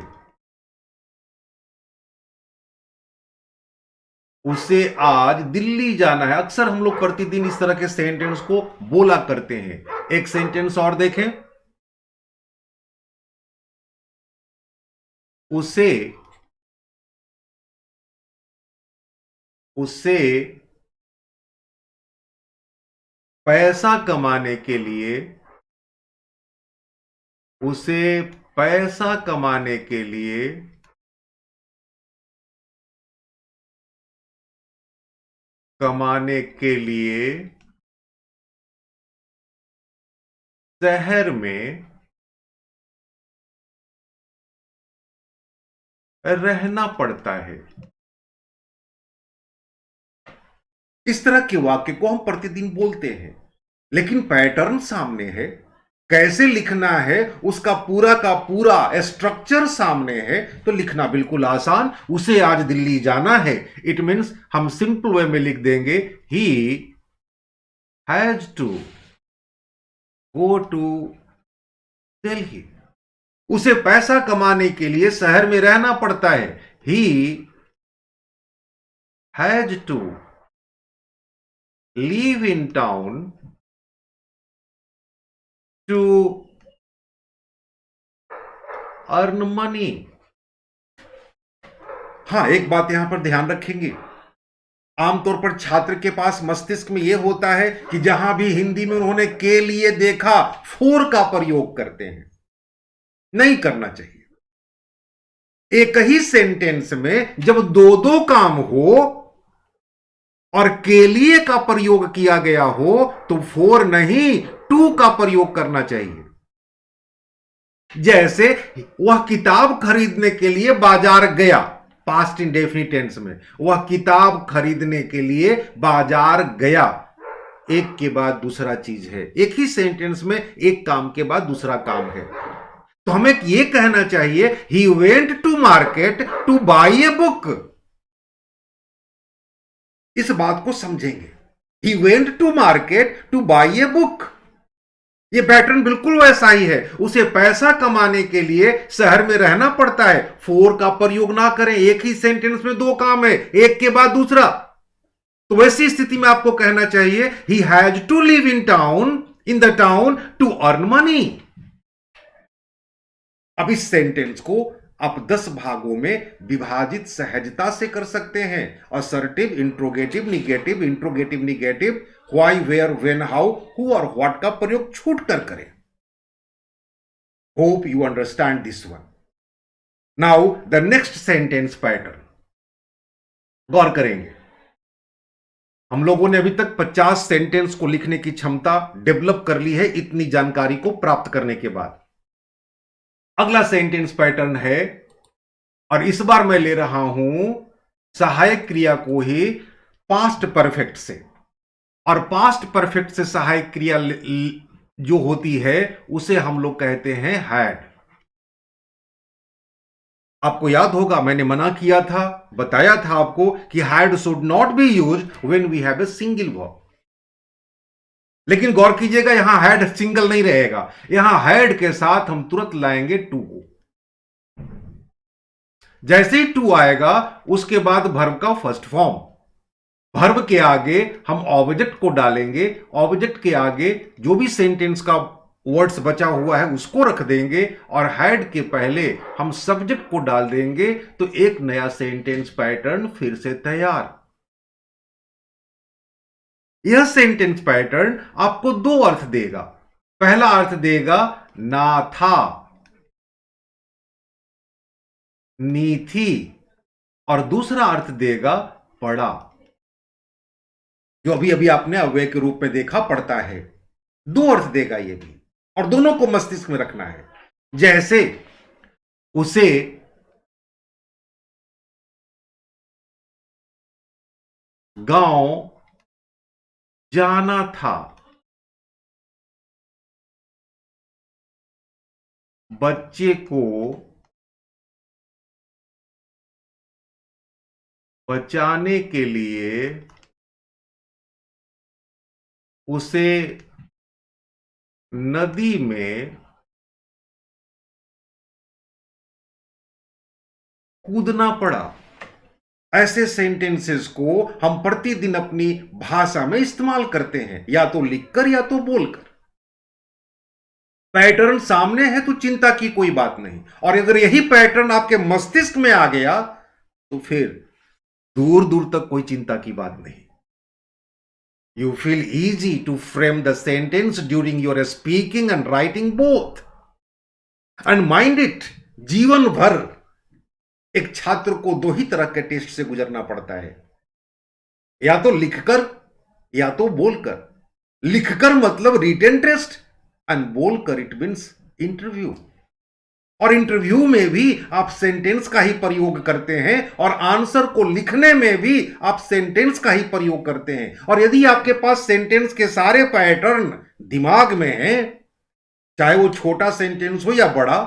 उसे आज दिल्ली जाना है। अक्सर हम लोग प्रतिदिन इस तरह के सेंटेंस को बोला करते हैं। एक सेंटेंस और देखें। उसे उसे पैसा कमाने के लिए, उसे पैसा कमाने के लिए शहर में रहना पड़ता है। इस तरह के वाक्य को हम प्रतिदिन बोलते हैं, लेकिन पैटर्न सामने है। कैसे लिखना है उसका पूरा का पूरा स्ट्रक्चर सामने है, तो लिखना बिल्कुल आसान। उसे आज दिल्ली जाना है, इट मीन्स हम सिंपल वे में लिख देंगे he has to go to Delhi. उसे पैसा कमाने के लिए शहर में रहना पड़ता है। He has to leave in town to earn money. हां, एक बात यहां पर ध्यान रखेंगे। आमतौर पर छात्र के पास मस्तिष्क में यह होता है कि जहां भी हिंदी में उन्होंने के लिए देखा, फोर का प्रयोग करते हैं। नहीं करना चाहिए। एक ही सेंटेंस में जब दो दो काम हो और के लिए का प्रयोग किया गया हो तो फोर नहीं, टू का प्रयोग करना चाहिए। जैसे वह किताब खरीदने के लिए बाजार गया, पास्ट इंडेफिनिट टेंस में वह किताब खरीदने के लिए बाजार गया। एक के बाद दूसरा चीज है, एक ही सेंटेंस में एक काम के बाद दूसरा काम है। तो हमें यह कहना चाहिए he went to market to buy a book. इस बात को समझेंगे। He went to market to buy a book. यह पैटर्न बिल्कुल वैसा ही है। उसे पैसा कमाने के लिए शहर में रहना पड़ता है। फोर का प्रयोग ना करें, एक ही सेंटेंस में दो काम है, एक के बाद दूसरा। तो वैसी स्थिति में आपको कहना चाहिए he has to live in the town to earn money. अब इस सेंटेंस को आप 10 भागों में विभाजित सहजता से कर सकते हैं। Assertive, interrogative, negative, interrogative negative, why, where, when, how, who और व्हाट का प्रयोग छूट कर करें। Hope you understand this one. Now the next sentence pattern गौर करेंगे। हम लोगों ने अभी तक 50 सेंटेंस को लिखने की क्षमता डेवलप कर ली है इतनी जानकारी को प्राप्त करने के बाद। अगला सेंटेंस पैटर्न है, और इस बार मैं ले रहा हूं सहायक क्रिया को ही पास्ट परफेक्ट से। और पास्ट परफेक्ट से सहायक क्रिया जो होती है उसे हम लोग कहते हैं हैड। आपको याद होगा मैंने मना किया था, बताया था आपको कि had should not be used when we have a single verb. लेकिन गौर कीजिएगा यहां हैड सिंगल नहीं रहेगा, यहां हैड के साथ हम तुरंत लाएंगे टू को। जैसे ही टू आएगा उसके बाद वर्ब का फर्स्ट फॉर्म। वर्ब के आगे हम ऑब्जेक्ट को डालेंगे, ऑब्जेक्ट के आगे जो भी सेंटेंस का वर्ड्स बचा हुआ है उसको रख देंगे, और हैड के पहले हम सब्जेक्ट को डाल देंगे, तो एक नया सेंटेंस पैटर्न फिर से तैयार। यह सेंटेंस पैटर्न आपको दो अर्थ देगा। पहला अर्थ देगा ना था, नी थी, और दूसरा अर्थ देगा पढ़ा, जो अभी अभी आपने अव्यय के रूप में देखा पढ़ता है। दो अर्थ देगा ये भी, और दोनों को मस्तिष्क में रखना है। जैसे उसे गांव जाना था, बच्चे को बचाने के लिए उसे नदी में कूदना पड़ा। ऐसे सेंटेंसेस को हम प्रतिदिन अपनी भाषा में इस्तेमाल करते हैं, या तो लिखकर या तो बोलकर। पैटर्न सामने है तो चिंता की कोई बात नहीं, और अगर यही पैटर्न आपके मस्तिष्क में आ गया तो फिर दूर दूर तक कोई चिंता की बात नहीं। You feel easy to frame the sentence during your speaking and writing both, and mind it. जीवन भर एक छात्र को दो ही तरह के टेस्ट से गुजरना पड़ता है, या तो लिखकर या तो बोलकर। लिखकर मतलब रिटन टेस्ट, एंड बोलकर इट मीन्स इंटरव्यू। और इंटरव्यू में भी आप सेंटेंस का ही प्रयोग करते हैं, और आंसर को लिखने में भी आप सेंटेंस का ही प्रयोग करते हैं। और यदि आपके पास सेंटेंस के सारे पैटर्न दिमाग में हैं, चाहे वो छोटा सेंटेंस हो या बड़ा,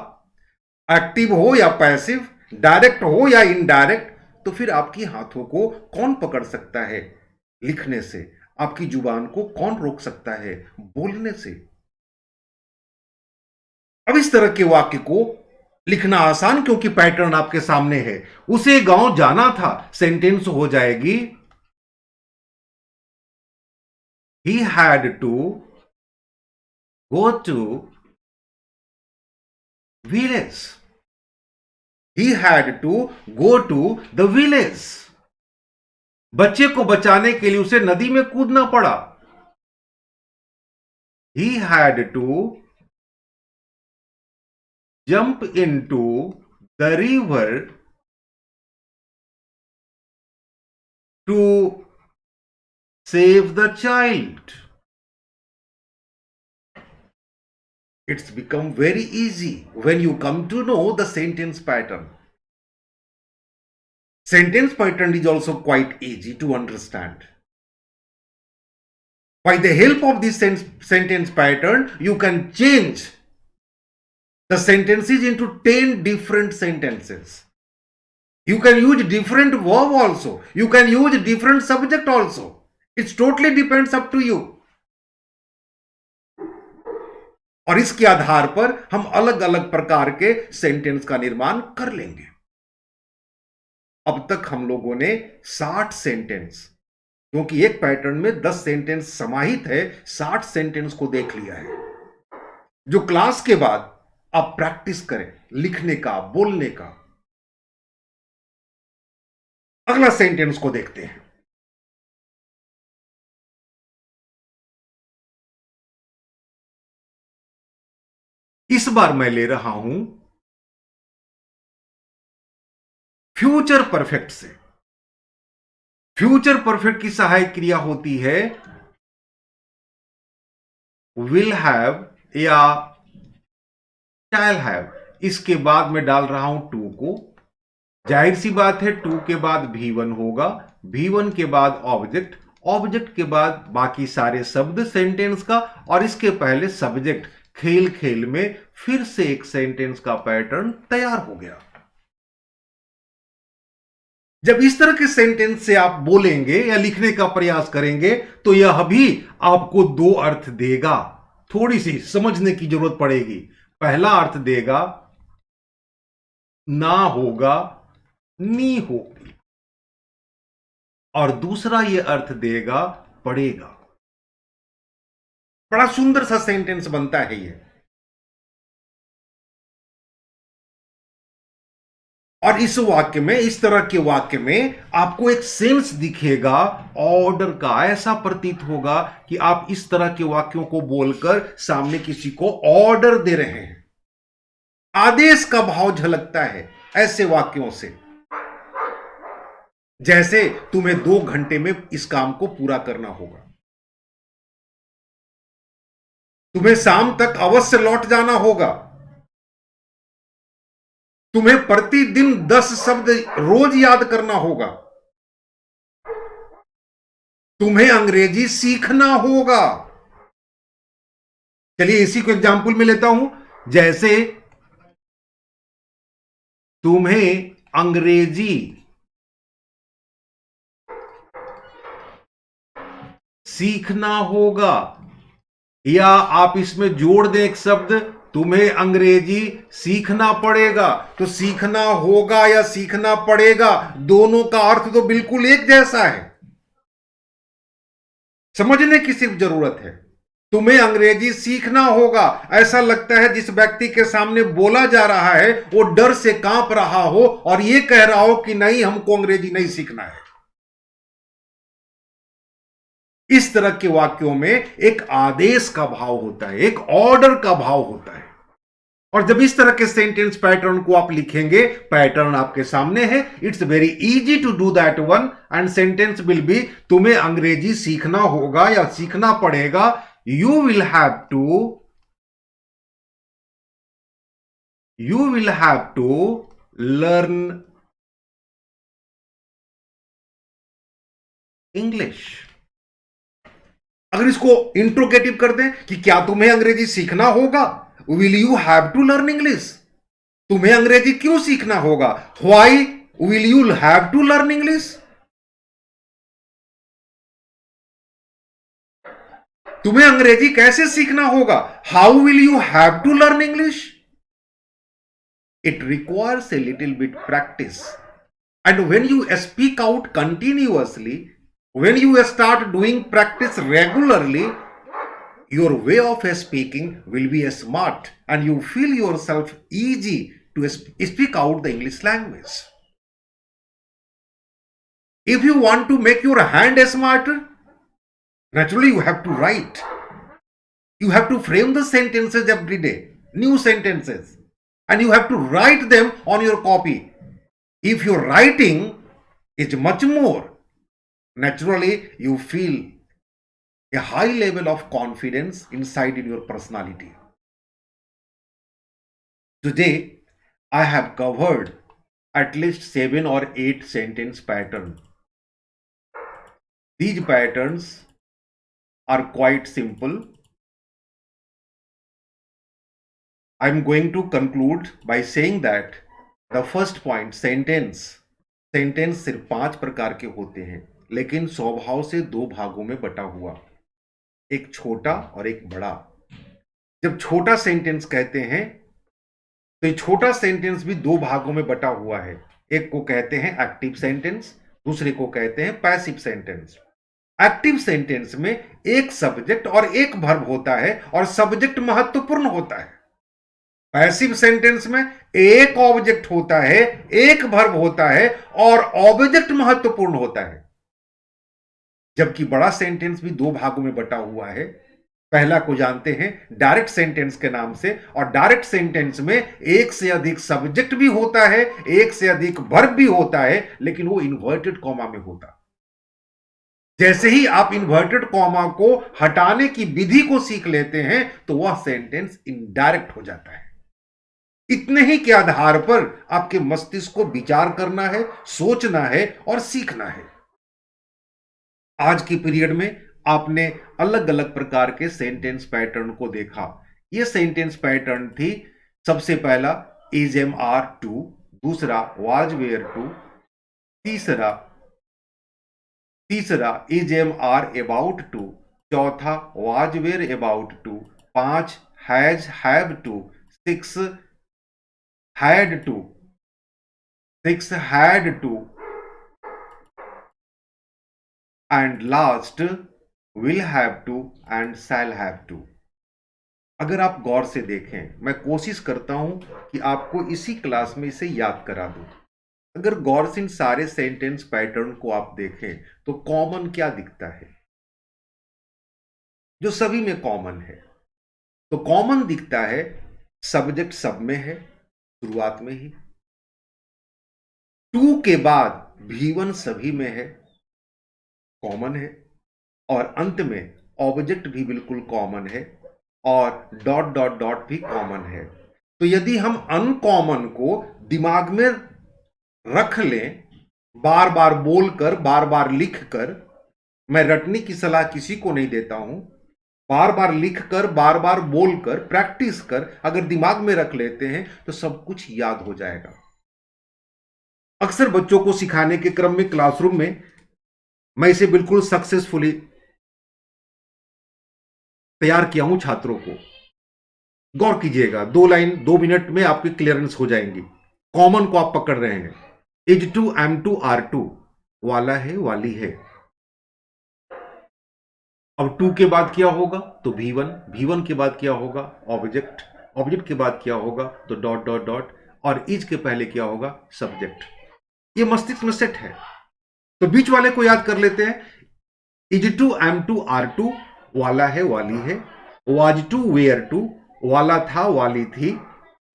एक्टिव हो या पैसिव, डायरेक्ट हो या इनडायरेक्ट, तो फिर आपकी हाथों को कौन पकड़ सकता है लिखने से? आपकी जुबान को कौन रोक सकता है बोलने से? अब इस तरह के वाक्य को लिखना आसान, क्योंकि पैटर्न आपके सामने है। उसे गांव जाना था, सेंटेंस हो जाएगी he had to go to village. He had to go to the village. बच्चे को बचाने के लिए उसे नदी में कूदना पड़ा। He had to jump into the river to save the child. It's become very easy when you come to know the sentence pattern. Sentence pattern is also quite easy to understand. By the help of this sentence pattern, you can change the sentences into 10 different sentences. You can use different verb also. You can use different subject also. It totally depends up to you. और इसके आधार पर हम अलग अलग प्रकार के सेंटेंस का निर्माण कर लेंगे। अब तक हम लोगों ने 60 सेंटेंस, क्योंकि एक पैटर्न में 10 सेंटेंस समाहित है, 60 सेंटेंस को देख लिया है, जो क्लास के बाद आप प्रैक्टिस करें लिखने का, बोलने का। अगला सेंटेंस को देखते हैं। इस बार मैं ले रहा हूं फ्यूचर परफेक्ट से। फ्यूचर परफेक्ट की सहायक क्रिया होती है विल हैव या शैल हैव। इसके बाद मैं डाल रहा हूं टू को। जाहिर सी बात है, टू के बाद V1 होगा, V1 के बाद ऑब्जेक्ट, ऑब्जेक्ट के बाद बाकी सारे शब्द सेंटेंस का, और इसके पहले सब्जेक्ट। खेल खेल में फिर से एक सेंटेंस का पैटर्न तैयार हो गया। जब इस तरह के सेंटेंस से आप बोलेंगे या लिखने का प्रयास करेंगे तो यह भी आपको दो अर्थ देगा। थोड़ी सी समझने की जरूरत पड़ेगी। पहला अर्थ देगा ना होगा, नी होगी, और दूसरा यह अर्थ देगा पड़ेगा। बड़ा सुंदर सा सेंटेंस बनता है ये। और इस वाक्य में, इस तरह के वाक्य में आपको एक सेंस दिखेगा ऑर्डर का। ऐसा प्रतीत होगा कि आप इस तरह के वाक्यों को बोलकर सामने किसी को ऑर्डर दे रहे हैं। आदेश का भाव झलकता है ऐसे वाक्यों से। जैसे तुम्हें 2 घंटे में इस काम को पूरा करना होगा, तुम्हें शाम तक अवश्य लौट जाना होगा, तुम्हें प्रतिदिन 10 शब्द रोज याद करना होगा, तुम्हें अंग्रेजी सीखना होगा। चलिए इसी को एग्जाम्पल में लेता हूं। जैसे तुम्हें अंग्रेजी सीखना होगा, या आप इसमें जोड़ दें एक शब्द, तुम्हें अंग्रेजी सीखना पड़ेगा। तो सीखना होगा या सीखना पड़ेगा, दोनों का अर्थ तो बिल्कुल एक जैसा है। समझने की सिर्फ जरूरत है। तुम्हें अंग्रेजी सीखना होगा, ऐसा लगता है जिस व्यक्ति के सामने बोला जा रहा है वो डर से कांप रहा हो और ये कह रहा हो कि नहीं, हमको अंग्रेजी नहीं सीखना है। इस तरह के वाक्यों में एक आदेश का भाव होता है, एक ऑर्डर का भाव होता है। और जब इस तरह के सेंटेंस पैटर्न को आप लिखेंगे, पैटर्न आपके सामने है, it's very easy to do that one, and sentence will be तुम्हें अंग्रेजी सीखना होगा या सीखना पड़ेगा। You will have to learn English. अगर इसको इंट्रोगेटिव कर दें कि क्या तुम्हें अंग्रेजी सीखना होगा, will you have to learn English. तुम्हें अंग्रेजी क्यों सीखना होगा, why will you have to learn English. तुम्हें अंग्रेजी कैसे सीखना होगा, how will you have to learn English. It requires a little bit practice, and when you speak out continuously, when you start doing practice regularly, your way of speaking will be smart and you feel yourself easy to speak out the English language. If you want to make your hand smarter, naturally you have to write. You have to frame the sentences every day, new sentences, and you have to write them on your copy. If your writing is much more, naturally you feel a high level of confidence inside in your personality. Today I have covered at least 7 or 8 sentence patterns. These patterns are quite simple. I am going to conclude by saying that the first point, sentence सिर्फ 5 प्रकार के होते हैं, लेकिन स्वभाव से 2 भागों में बटा हुआ, एक छोटा और एक बड़ा। जब छोटा सेंटेंस कहते हैं तो ये छोटा सेंटेंस भी 2 भागों में बटा हुआ है। एक को कहते हैं एक्टिव सेंटेंस, दूसरे को कहते हैं पैसिव सेंटेंस। एक्टिव सेंटेंस में एक सब्जेक्ट और एक वर्ब होता है और सब्जेक्ट महत्वपूर्ण होता है। पैसिव सेंटेंस में एक ऑब्जेक्ट होता है, एक वर्ब होता है और ऑब्जेक्ट महत्वपूर्ण होता है। जबकि बड़ा सेंटेंस भी 2 भागों में बटा हुआ है। पहला को जानते हैं डायरेक्ट सेंटेंस के नाम से, और डायरेक्ट सेंटेंस में एक से अधिक सब्जेक्ट भी होता है, एक से अधिक वर्ब भी होता है, लेकिन वो इन्वर्टेड कॉमा में होता। जैसे ही आप इन्वर्टेड कॉमा को हटाने की विधि को सीख लेते हैं तो वह सेंटेंस इनडायरेक्ट हो जाता है। इतने ही के आधार पर आपके मस्तिष्क को विचार करना है, सोचना है और सीखना है। आज की पीरियड में आपने अलग अलग प्रकार के सेंटेंस पैटर्न को देखा। ये सेंटेंस पैटर्न थी, सबसे पहला इज एम आर टू, दूसरा वाज वेयर टू, तीसरा is am are about to, चौथा was were about to, 5 has have to, 6 had to, 6 had to, and last will have to and shall have to। अगर आप गौर से देखें, मैं कोशिश करता हूं कि आपको इसी क्लास में इसे याद करा दूं। अगर गौर से इन सारे सेंटेंस पैटर्न को आप देखें तो कॉमन क्या दिखता है, जो सभी में कॉमन है। तो कॉमन दिखता है सब्जेक्ट सब में है, शुरुआत में ही, टू के बाद V1 सभी में है, कॉमन है, और अंत में ऑब्जेक्ट भी बिल्कुल कॉमन है, और डॉट डॉट डॉट भी कॉमन है। तो यदि हम अनकॉमन को दिमाग में रख लें, बार बार बोलकर, बार बार लिखकर, मैं रटने की सलाह किसी को नहीं देता हूं। बार बार लिख कर, बार बार बोल कर, प्रैक्टिस कर अगर दिमाग में रख लेते हैं तो सब कुछ याद हो जाएगा। अक्सर बच्चों को सिखाने के क्रम में क्लासरूम में मैं इसे बिल्कुल सक्सेसफुली तैयार किया हूं छात्रों को। गौर कीजिएगा, 2 लाइन 2 मिनट में आपकी क्लियरेंस हो जाएंगी। कॉमन को आप पकड़ रहे हैं। Is to, am to, are to, वाला है, वाली है। अब टू के बाद क्या होगा तो V1, V1 के बाद क्या होगा ऑब्जेक्ट, ऑब्जेक्ट के बाद क्या होगा तो डॉट डॉट डॉट, और इज के पहले क्या होगा सब्जेक्ट। ये मस्तिष्क में सेट है। तो बीच वाले को याद कर लेते हैं। Is to, am to, are to, वाला है, वाली है। वाज टू, वेयर टू, वाला था, वाली थी।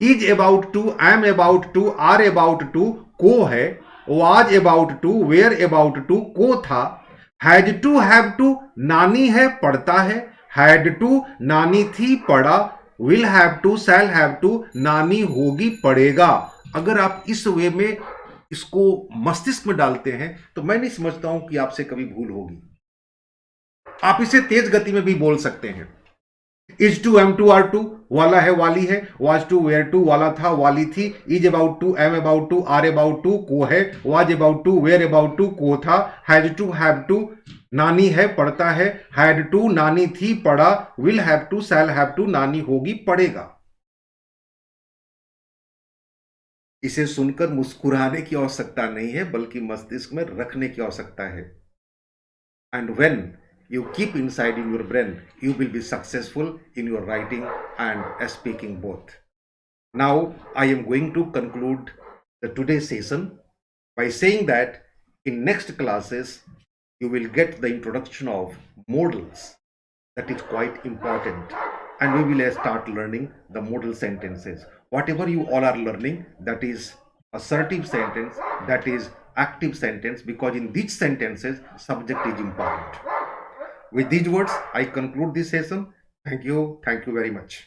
Is about to, am about to, are about to, को है। Was about to, were about to, को था। हैड टू, हैव टू, नानी है, पढ़ता है। हैड टू, नानी थी, पढ़ा। Will have to, shall have to, नानी होगी, पढ़ेगा। अगर आप इस वे में इसको मस्तिष्क में डालते हैं तो मैं नहीं समझता हूं कि आपसे कभी भूल होगी। आप इसे तेज गति में भी बोल सकते हैं। Is to, am to, are to, वाला है, वाली है। वाज टू, वेयर टू, वाला था, वाली थी। Is about to, am about to, are about to, को है। Was about to, were about to, को था। हैड टू, हैव टू, नानी है, पढ़ता है। हैड टू, नानी थी, पढ़ा। Will have to, shall have to, नानी होगी, पढ़ेगा। इसे सुनकर मुस्कुराने की आवश्यकता नहीं है, बल्कि मस्तिष्क में रखने की आवश्यकता है। And when you keep inside in your brain, you will be successful in your writing and speaking both. Now I am going to conclude the today's session by saying that in next classes you will get the introduction of modals. That is quite important, and we will start learning the modal sentences. Whatever you all are learning, that is assertive sentence, that is active sentence, because in these sentences subject is important. With these words I conclude this session. Thank you very much.